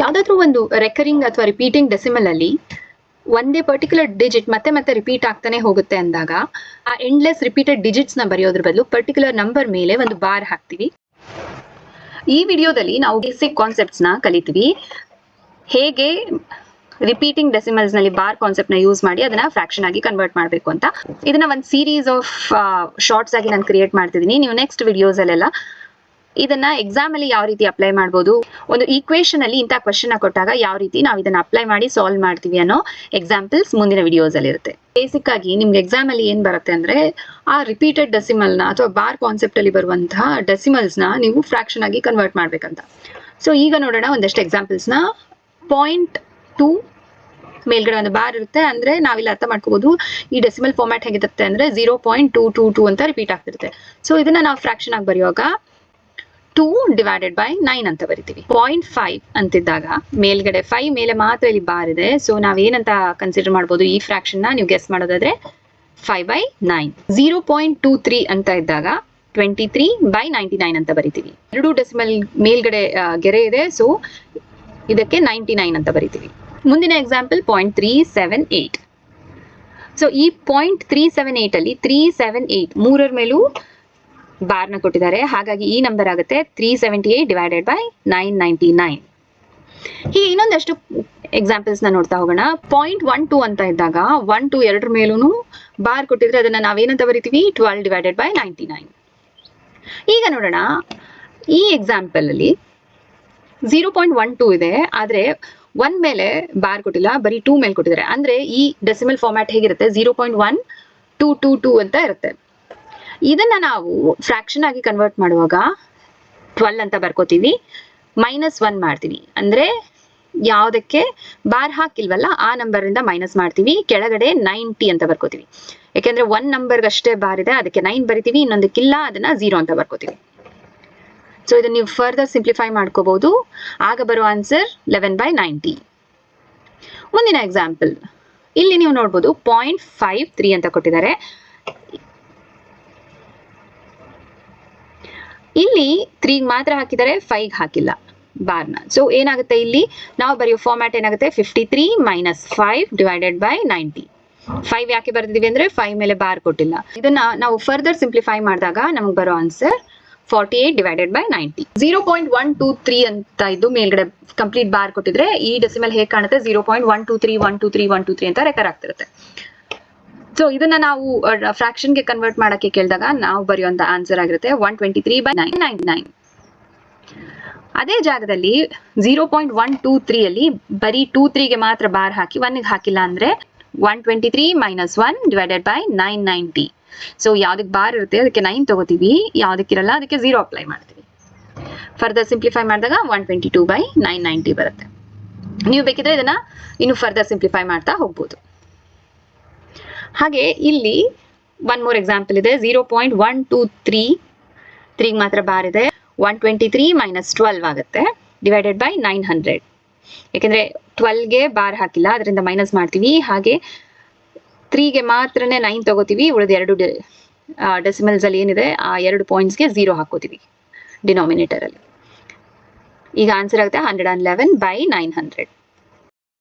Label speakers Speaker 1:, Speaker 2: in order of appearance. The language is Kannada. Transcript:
Speaker 1: ಯಾವುದಾದ್ರೂ ಒಂದು ರೆಕರಿಂಗ್ ಅಥವಾ ರಿಪೀಟಿಂಗ್ ಡೆಸಿಮಲ್ ಅಲ್ಲಿ ಒಂದೇ ಪರ್ಟಿಕ್ಯುಲರ್ ಡಿಜಿಟ್ ಮತ್ತೆ ಮತ್ತೆ ರಿಪೀಟ್ ಆಗ್ತಾನೆ ಹೋಗುತ್ತೆ ಅಂದಾಗ ಆ ಎಂಡ್ಲೆಸ್ ರಿಪೀಟೆಡ್ ಡಿಜಿಟ್ಸ್ ನ ಬರೆಯೋದ್ರ ಬದಲು ಪರ್ಟಿಕ್ಯುಲರ್ ನಂಬರ್ ಮೇಲೆ ಒಂದು ಬಾರ್ ಹಾಕ್ತೀವಿ. ಈ ವಿಡಿಯೋದಲ್ಲಿ ನಾವು ಬೇಸಿಕ್ ಕಾನ್ಸೆಪ್ಟ್ಸ್ ನ ಕಲಿತೀವಿ. ಹೇಗೆ ರಿಪೀಟಿಂಗ್ ಡೆಸಿಮಲ್ಸ್ ನಲ್ಲಿ ಬಾರ್ ಕಾನ್ಸೆಪ್ಟ್ ನ ಯೂಸ್ ಮಾಡಿ ಅದನ್ನ ಫ್ರಾಕ್ಷನ್ ಆಗಿ ಕನ್ವರ್ಟ್ ಮಾಡಬೇಕು ಅಂತ. ಇದನ್ನ ಒಂದು ಸೀರೀಸ್ ಆಫ್ ಶಾರ್ಟ್ಸ್ ಆಗಿ ನಾನು ಕ್ರಿಯೇಟ್ ಮಾಡ್ತಿದ್ದೀನಿ. ನೀವು ನೆಕ್ಸ್ಟ್ ವಿಡಿಯೋಸ್ ಅಲ್ಲೆಲ್ಲ ಇದನ್ನ ಎಕ್ಸಾಮ್ ಅಲ್ಲಿ ಯಾವ ರೀತಿ ಅಪ್ಲೈ ಮಾಡಬಹುದು, ಒಂದು ಈಕ್ವೇಶನ್ ಅಲ್ಲಿ ಇಂಥ ಕ್ವೆಶ್ಚನ್ ಕೊಟ್ಟಾಗ ಯಾವ ರೀತಿ ನಾವು ಇದನ್ನ ಅಪ್ಲೈ ಮಾಡಿ ಸಾಲ್ವ್ ಮಾಡ್ತೀವಿ ಅನ್ನೋ ಎಕ್ಸಾಂಪಲ್ಸ್ ಮುಂದಿನ ವಿಡಿಯೋಸ್ ಅಲ್ಲಿ ಇರುತ್ತೆ. ಬೇಸಿಕ್ ಆಗಿ ನಿಮ್ಗೆ ಎಕ್ಸಾಮ್ ಅಲ್ಲಿ ಏನ್ ಬರುತ್ತೆ ಅಂದ್ರೆ ಆ ರಿಪೀಟೆಡ್ ಡೆಸಿಮಲ್ ನ ಅಥವಾ ಬಾರ್ ಕಾನ್ಸೆಪ್ಟ್ ಅಲ್ಲಿ ಬರುವಂತಹ ಡೆಸಿಮಲ್ಸ್ ನ ನೀವು ಫ್ರಾಕ್ಷನ್ ಆಗಿ ಕನ್ವರ್ಟ್ ಮಾಡ್ಬೇಕಂತ. ಸೊ ಈಗ ನೋಡೋಣ ಒಂದಷ್ಟು ಎಕ್ಸಾಂಪಲ್ಸ್ ನ. 0.2 ಮೇಲ್ಗಡೆ ಒಂದು ಬಾರ್ ಇರುತ್ತೆ ಅಂದ್ರೆ ನಾವಿಲ್ಲಿ ಅರ್ಥ ಮಾಡ್ಕೋಬಹುದು ಈ ಡೆಸಿಮಲ್ ಫಾರ್ಮ್ಯಾಟ್ ಹೇಗಿರುತ್ತೆ ಅಂದ್ರೆ 0.222 ಅಂತ ರಿಪೀಟ್ ಆಗ್ತಿರುತ್ತೆ. ಸೊ ಇದನ್ನ ನಾವು ಫ್ರಾಕ್ಷನ್ ಆಗಿ ಬರೆಯುವಾಗ 2 ಡಿವೈಡೆಡ್ ಬೈ 9 ಅಂತ ಬರಿತೀವಿ. 0.5 ಅಂತಿದ್ದಾಗ ಮೇಲ್ಗಡೆ 5 ಮೇಲೆ ಮಾತ್ರ ಇಲ್ಲಿ ಬಾರ್ ಇದೆ. ಸೊ ನಾವೇನಂತ ಕನ್ಸಿಡರ್ ಮಾಡಬಹುದು ಈ ಫ್ರಾಕ್ಷನ್ ನ ನೀವು ಗೆಸ್ ಮಾಡೋದಾದ್ರೆ 5/9. 0.23 ಅಂತ ಇದ್ದಾಗ 23/99 ಅಂತ ಬರಿತೀವಿ. ಎರಡು ಡೆಸಿಮಲ್ ಮೇಲ್ಗಡೆ ಗೆರೆ ಇದೆ. ಸೊ ಇದಕ್ಕೆ 99 ಅಂತ ಬರಿತೀವಿ. ಮುಂದಿನ ಎಕ್ಸಾಂಪಲ್ 0.378. ಸೊ ಈ 0.378 ಅಲ್ಲಿ 378 ಮೂರರ ಮೇಲೂ ಬಾರ್ ನ ಕೊಟ್ಟಿದ್ದಾರೆ. ಹಾಗಾಗಿ ಈ ನಂಬರ್ ಆಗುತ್ತೆ 378 ಡಿವೈಡೆಡ್ ಬೈ 999. ಹೀಗೆ ಇನ್ನೊಂದಷ್ಟು ಎಕ್ಸಾಂಪಲ್ಸ್ ನ ನೋಡ್ತಾ ಹೋಗೋಣ. 0.12 ಅಂತ ಇದ್ದಾಗ 1 2 ಎರಡರ ಮೇಲೂ ಬಾರ್ ಕೊಟ್ಟಿದ್ರೆ ಅದನ್ನ ನಾವೇನಂತ ಬರಿತೀವಿ 12 ಡಿವೈಡೆಡ್ ಬೈ 99. ಈಗ ನೋಡೋಣ ಈ ಎಕ್ಸಾಂಪಲ್ ಅಲ್ಲಿ 0.12 ಇದೆ ಆದ್ರೆ 1 ಮೇಲೆ ಬಾರ್ ಕೊಟ್ಟಿಲ್ಲ, ಬರೀ 2 ಮೇಲೆ ಕೊಟ್ಟಿದ್ದಾರೆ. ಅಂದ್ರೆ ಈ ಡೆಸಿಮಲ್ ಫಾರ್ಮ್ಯಾಟ್ ಹೇಗಿರುತ್ತೆ 0.1222 ಅಂತ ಇರುತ್ತೆ. ಇದನ್ನ ನಾವು ಫ್ರಾಕ್ಷನ್ ಆಗಿ ಕನ್ವರ್ಟ್ ಮಾಡುವಾಗ 12 ಅಂತ ಬರ್ಕೋತೀವಿ, -1 ಮಾಡ್ತೀವಿ. ಅಂದ್ರೆ ಯಾವುದಕ್ಕೆ ಬಾರ್ ಹಾಕಿಲ್ವಲ್ಲ ಆ ನಂಬರ್ ಇಂದ ಮೈನಸ್ ಮಾಡ್ತೀವಿ. ಕೆಳಗಡೆ 90 ಅಂತ ಬರ್ಕೋತೀವಿ. ಯಾಕೆಂದ್ರೆ 1 ನಂಬರ್ಗೆ ಅಷ್ಟೇ ಬಾರ್ ಇದೆ, ಅದಕ್ಕೆ 9 ಬರಿತೀವಿ, ಇನ್ನೊಂದಕ್ಕಿಲ್ಲ ಅದನ್ನ 0 ಅಂತ ಬರ್ಕೋತೀವಿ. ಸೊ ಇದನ್ನ ನೀವು ಫರ್ದರ್ ಸಿಂಪ್ಲಿಫೈ ಮಾಡ್ಕೋಬಹುದು. ಆಗ ಬರೋ ಆನ್ಸರ್ 11/90. ಮುಂದಿನ ಎಕ್ಸಾಂಪಲ್ ಇಲ್ಲಿ ನೀವು ನೋಡ್ಬೋದು 0.53 ಅಂತ ಕೊಟ್ಟಿದ್ದಾರೆ. ಇಲ್ಲಿ 3 ಮಾತ್ರ ಹಾಕಿದ್ದಾರೆ, 5 ಹಾಕಿಲ್ಲ ಬಾರ್ನ. ಸೊ ಏನಾಗುತ್ತೆ ಇಲ್ಲಿ ನಾವು ಬರೆಯೋ ಫಾರ್ಮ್ಯಾಟ್ ಏನಾಗುತ್ತೆ 53 - 5 ಡಿವೈಡೆಡ್ ಬೈ 90. 5 ಯಾಕೆ ಬರ್ದಿದೀವಿ ಅಂದ್ರೆ 5 ಮೇಲೆ ಬಾರ್ ಕೊಟ್ಟಿಲ್ಲ. ಇದನ್ನ ನಾವು ಫರ್ದರ್ ಸಿಂಪ್ಲಿಫೈ ಮಾಡಿದಾಗ ನಮಗೆ ಬರೋ ಆನ್ಸರ್ 48 ಡಿವೈಡೆಡ್ ಬೈ 90. 0.123 ಅಂತ ಇದ್ದು ಮೇಲ್ಗಡೆ ಕಂಪ್ಲೀಟ್ ಬಾರ್ ಕೊಟ್ಟಿದ್ರೆ ಈ ಡೆಸಿಮಲ್ ಹೇಗೆ ಕಾಣುತ್ತೆ 0.123 ಅಂತ ರೆಕರ್ ಆಗ್ತಿರುತ್ತೆ. ಸೊ ಇದನ್ನ ನಾವು ಫ್ರಾಕ್ಷನ್ ಗೆ ಕನ್ವರ್ಟ್ ಮಾಡಕ್ಕೆ ಕೇಳಿದಾಗ ನಾವು ಬರೆಯುವಂತ ಆನ್ಸರ್ ಆಗಿರುತ್ತೆ 123/999. ಅದೇ ಜಾಗದಲ್ಲಿ 0.123 ಅಲ್ಲಿ ಬರೀ 23 ಗೆ ಮಾತ್ರ ಬಾರ್ ಹಾಕಿ 1 ಗೆ ಹಾಕಿಲ್ಲ ಅಂದ್ರೆ 123 - 1 ಡಿವೈಡೆಡ್ ಬೈ 990. ಸೊ ಯಾವ್ದಕ್ಕೆ ಬಾರ್ ಇರುತ್ತೆ ಅದಕ್ಕೆ 9 ತಗೋತೀವಿ, ಯಾವ್ದಕ್ಕಿರಲ್ಲ ಅದಕ್ಕೆ 0 ಅಪ್ಲೈ ಮಾಡ್ತೀವಿ. ಫರ್ದರ್ ಸಿಂಪ್ಲಿಫೈ ಮಾಡಿದಾಗ 122/990 ಬರುತ್ತೆ. ನೀವು ಬೇಕಿದ್ರೆ ಇದನ್ನ ಇನ್ನು ಫರ್ದರ್ ಸಿಂಪ್ಲಿಫೈ ಮಾಡ್ತಾ ಹೋಗ್ಬೋದು. ಹಾಗೆ ಇಲ್ಲಿ ಒನ್ ಮೋರ್ ಎಕ್ಸಾಂಪಲ್ ಇದೆ. 0.123 ಮಾತ್ರ ಬಾರ್ ಇದೆ. 123 - 12 ಆಗುತ್ತೆ ಡಿವೈಡೆಡ್ ಬೈ 900. ಯಾಕೆಂದ್ರೆ 12ಗೆ ಬಾರ್ ಹಾಕಿಲ್ಲ ಅದರಿಂದ ಮೈನಸ್ ಮಾಡ್ತೀವಿ. ಹಾಗೆ 3ಗೆ ಮಾತ್ರನೇ 9 ತಗೋತೀವಿ, ಉಳಿದ ಎರಡು ಡೆಸಿಮಲ್ಸ್ ಅಲ್ಲಿ ಏನಿದೆ ಆ ಎರಡು ಪಾಯಿಂಟ್ಸ್ಗೆ 0 ಹಾಕೋತೀವಿ ಡಿನಾಮಿನೇಟರ್ ಅಲ್ಲಿ. ಈಗ ಆನ್ಸರ್ ಆಗುತ್ತೆ 111/900.